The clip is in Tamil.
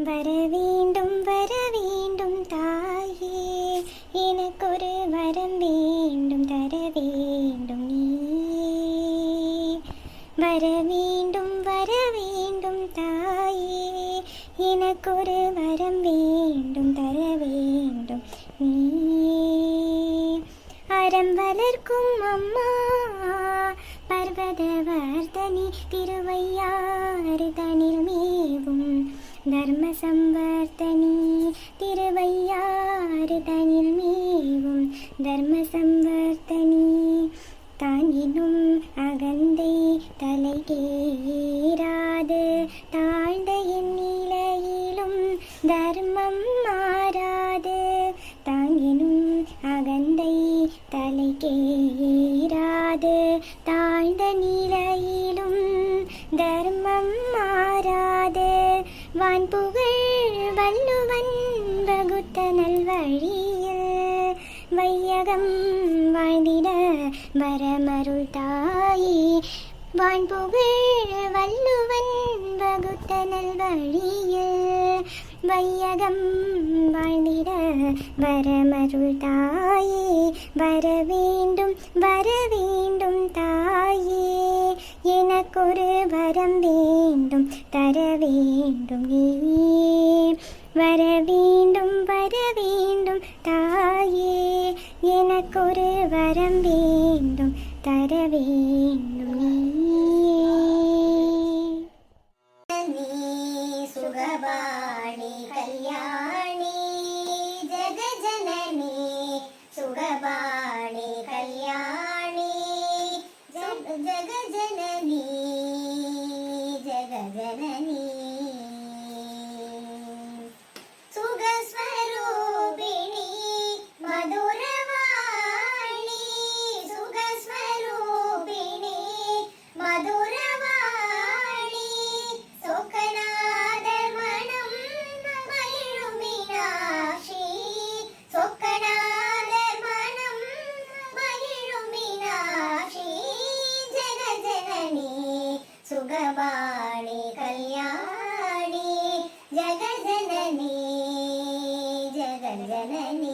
வரவேண்டும் வரவேண்டும் தாயே, எனக்கொரு வரம் வேண்டும் தர வேண்டும் நீ. வரவேண்டும் வரவேண்டும் தாயே, எனக்கொரு வரம் வேண்டும் தர வேண்டும் நீ. அறம் வளர்க்கும் அம்மா பர்வதவர்தனி திருவையாறு தனில் மேவும் தர்ம சம்வர்த்தனி திருவையாறு தனில் மேவும் தர்ம சம்வர்த்தனி. தாங்கினும் அகந்தை தலைகேறாது தாழ்ந்த என் நிலையிலும் தர்மம் மாறாது. தாங்கினும் அகந்தை தலைகேறாது தாழ்ந்த நிலையிலும் தர்மம் மாறாது. வான்புகழ் வள்ளுவன் வகுத்த நல்வழியில் வையகம் வாழ்ந்திட வரமருள் தாயே. வான்புகழ் வள்ளுவன் வகுத்த நல்வழியில் வையகம் வாழ்ந்திட வரமருள் தாயே. வரவேண்டும் வரவேண்டும் தாயே, எனக்கொரு வரம் வேண்டும் தர வேண்டும் நீ. வரவேண்டும் வரவேண்டும் தாயே, எனக்கொரு வரம் வேண்டும் தர வேண்டும் நீ. சுகபாணி கல்யாணி ஜெகஜனனி, சுகபாணி கல்யாணி ஜெகஜனனி ஜெகஜனனி. சுகஸ்வரூபிணி மதுரவாணி, சுகஸ்வரூபிணி மதுரவாணி. சொக்கநாதர் மனம் மகிழும் மீனாட்சி, சொக்கநாதர் மனம் மகிழும் மீனாட்சி. ஜெகஜனனி சுகபாணி கல்யாணி ஜெகஜனனி ஜெகஜனனி.